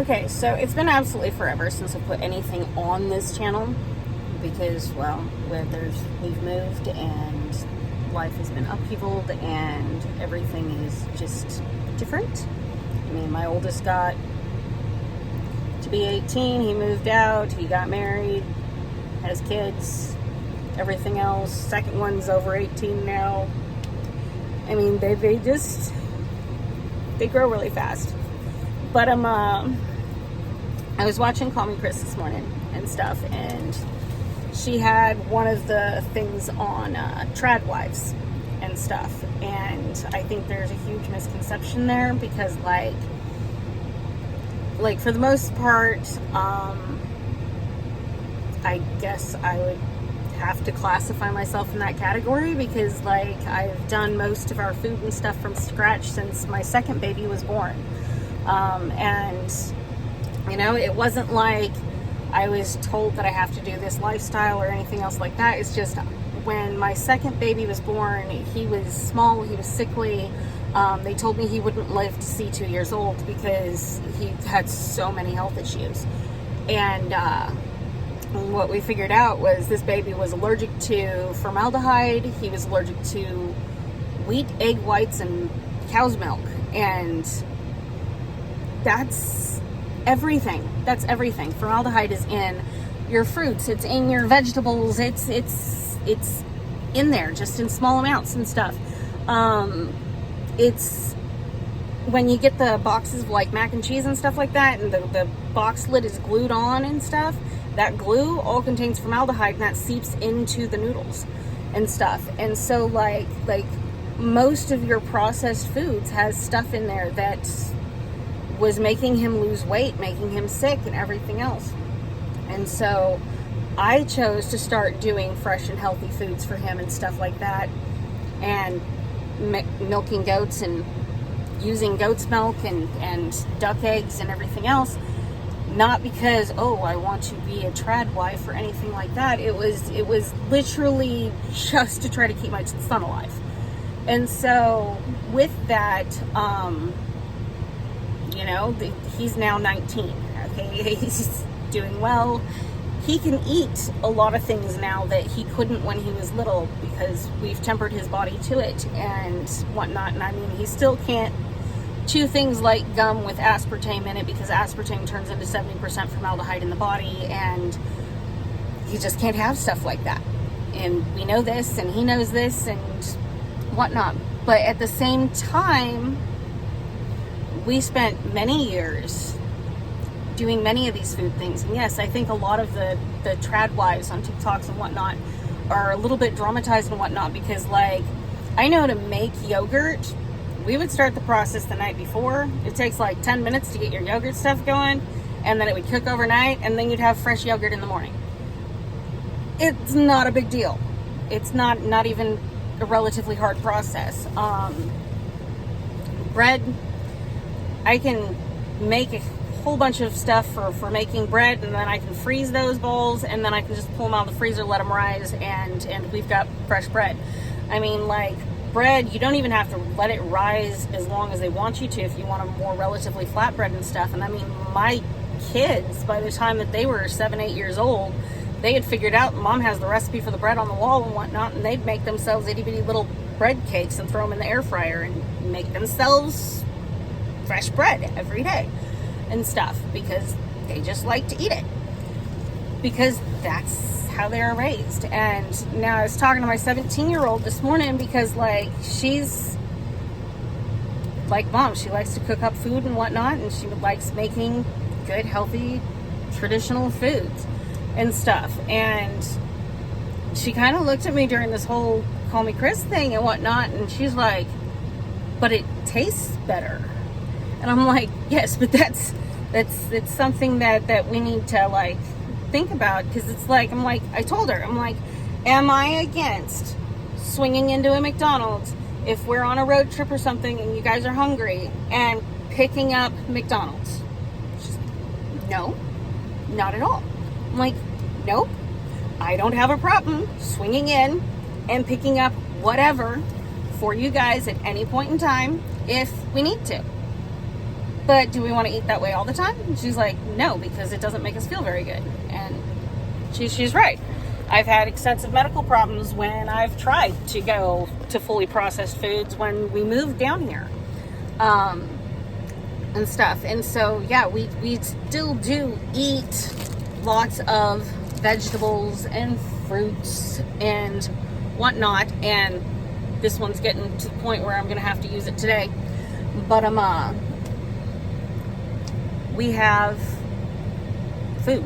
Okay, so it's been absolutely forever since I put anything on this channel because, well, we've moved and life has been upheavaled and everything is just different. I mean, my oldest got to be 18, he moved out, he got married, has kids, everything else. Second one's over 18 now. I mean, they grow really fast. But I was watching Call Me Chris this morning and stuff, and she had one of the things on trad wives and stuff, and I think there's a huge misconception there because, like for the most part, I guess I would have to classify myself in that category because, like, I've done most of our food and stuff from scratch since my second baby was born. And, you know, it wasn't like I was told that I have to do this lifestyle or anything else like that. It's just when my second baby was born, he was small, he was sickly. They told me he wouldn't live to see 2 years old because he had so many health issues. And what we figured out was this baby was allergic to formaldehyde. He was allergic to wheat, egg whites, and cow's milk. And that's everything. That's everything. Formaldehyde is in your fruits. It's in your vegetables. It's in there, just in small amounts and stuff. It's when you get the boxes of like mac and cheese and stuff like that, and the box lid is glued on and stuff. That glue all contains formaldehyde, and that seeps into the noodles and stuff. And so, like most of your processed foods has stuff in there that was making him lose weight, making him sick, and everything else. And so I chose to start doing fresh and healthy foods for him and stuff like that, and milking goats and using goat's milk and duck eggs and everything else. Not because, I want to be a trad wife or anything like that. It was literally just to try to keep my son alive. And so with that, you know, he's now 19, okay? He's doing well. He can eat a lot of things now that he couldn't when he was little because we've tempered his body to it and whatnot. And I mean, he still can't chew things like gum with aspartame in it because aspartame turns into 70% formaldehyde in the body, and he just can't have stuff like that. And we know this, and he knows this, and whatnot. But at the same time, we spent many years doing many of these food things. And yes, I think a lot of the trad wives on TikToks and whatnot are a little bit dramatized and whatnot because, like, I know to make yogurt, we would start the process the night before. It takes like 10 minutes to get your yogurt stuff going, and then it would cook overnight, and then you'd have fresh yogurt in the morning. It's not a big deal. It's not even a relatively hard process. Bread, I can make a whole bunch of stuff for making bread, and then I can freeze those bowls, and then I can just pull them out of the freezer, let them rise, and we've got fresh bread. I mean, like, bread, you don't even have to let it rise as long as they want you to if you want a more relatively flat bread and stuff. And I mean, my kids, by the time that they were 7, 8 years old, they had figured out Mom has the recipe for the bread on the wall and whatnot, and they'd make themselves itty-bitty little bread cakes and throw them in the air fryer and make themselves fresh bread every day and stuff because they just like to eat it because that's how they are raised. And now I was talking to my 17-year-old this morning because, like, she's like Mom. She likes to cook up food and whatnot, and she likes making good, healthy, traditional foods and stuff. And she kind of looked at me during this whole Call Me Chris thing and whatnot, and she's like, but it tastes better. And I'm like, yes, but it's something that we need to, like, think about, because it's like, I told her, I'm like, am I against swinging into a McDonald's if we're on a road trip or something and you guys are hungry and picking up McDonald's? She's like, no, not at all. I'm like, nope, I don't have a problem swinging in and picking up whatever for you guys at any point in time if we need to. but do we want to eat that way all the time? And she's like, no, because it doesn't make us feel very good. And she's right. I've had extensive medical problems when I've tried to go to fully processed foods when we moved down here, and stuff. And so, yeah, we still do eat lots of vegetables and fruits and whatnot. And this one's getting to the point where I'm going to have to use it today. But we have food.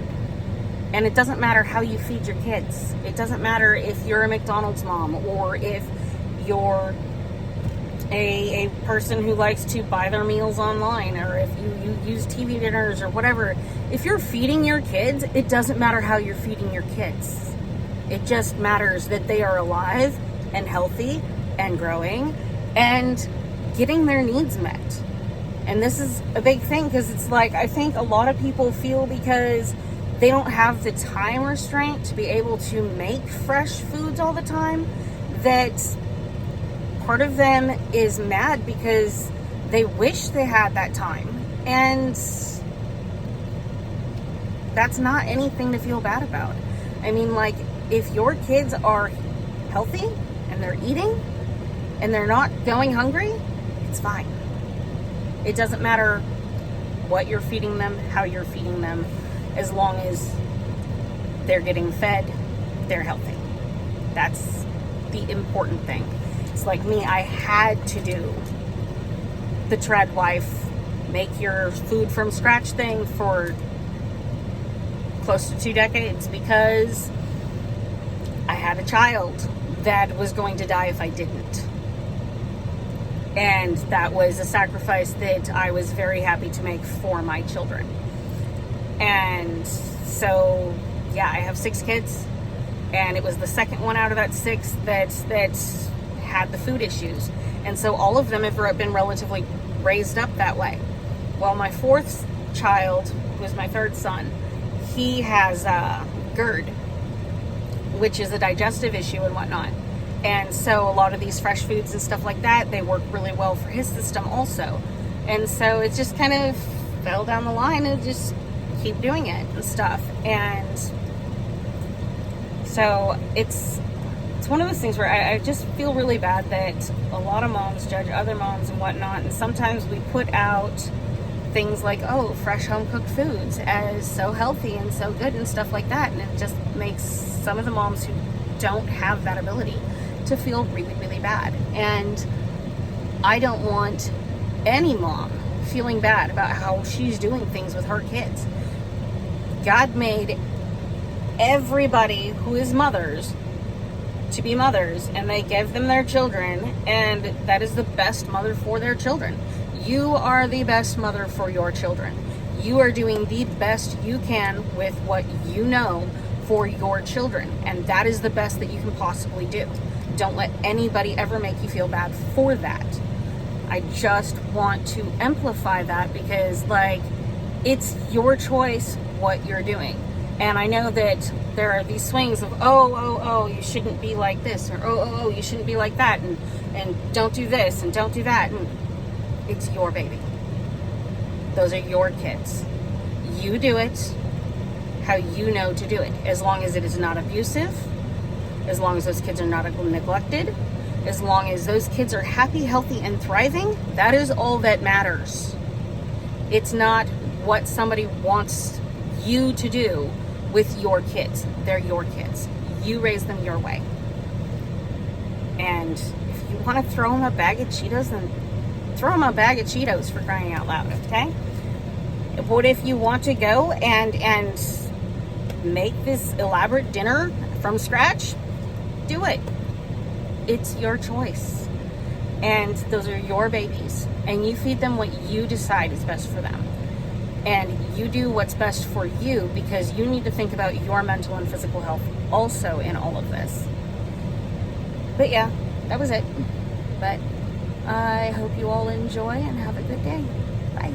And it doesn't matter how you feed your kids. It doesn't matter if you're a McDonald's mom or if you're a person who likes to buy their meals online, or if you use TV dinners or whatever. If you're feeding your kids, it doesn't matter how you're feeding your kids. It just matters that they are alive and healthy and growing and getting their needs met. And this is a big thing, because it's like, I think a lot of people feel because they don't have the time restraint to be able to make fresh foods all the time, that part of them is mad because they wish they had that time. And that's not anything to feel bad about. I mean, like, if your kids are healthy and they're eating and they're not going hungry, it's fine. It doesn't matter what you're feeding them, how you're feeding them, as long as they're getting fed, they're healthy. That's the important thing. It's like me, I had to do the Tread Wife, make your food from scratch thing for close to 2 decades, because I had a child that was going to die if I didn't. And that was a sacrifice that I was very happy to make for my children. And so, yeah, I have 6 kids, and it was the second one out of that 6 that had the food issues. And so all of them have been relatively raised up that way. Well, my 4th child, who is my 3rd son, he has GERD, which is a digestive issue and whatnot. And so a lot of these fresh foods and stuff like that, they work really well for his system also. And so it just kind of fell down the line and just keep doing it and stuff. And so it's one of those things where I just feel really bad that a lot of moms judge other moms and whatnot. And sometimes we put out things like, oh, fresh home cooked foods as so healthy and so good and stuff like that. And it just makes some of the moms who don't have that ability to feel really, really bad. And I don't want any mom feeling bad about how she's doing things with her kids. God made everybody who is mothers to be mothers, and they give them their children, and that is the best mother for their children. You are the best mother for your children. You are doing the best you can with what you know for your children, and that is the best that you can possibly do. Don't let anybody ever make you feel bad for that. I just want to amplify that, because, like, it's your choice what you're doing. And I know that there are these swings of, oh, you shouldn't be like this, or oh, you shouldn't be like that, and don't do this and don't do that. And it's your baby. Those are your kids. You do it how you know to do it, as long as it is not abusive, as long as those kids are not neglected, as long as those kids are happy, healthy, and thriving. That is all that matters. It's not what somebody wants you to do with your kids. They're your kids. You raise them your way. And if you want to throw them a bag of Cheetos, then throw them a bag of Cheetos, for crying out loud, okay? What if you want to go and make this elaborate dinner from scratch? Do it. It's your choice. And those are your babies. And you feed them what you decide is best for them. And you do what's best for you, because you need to think about your mental and physical health also in all of this. But yeah, that was it. But I hope you all enjoy and have a good day. Bye.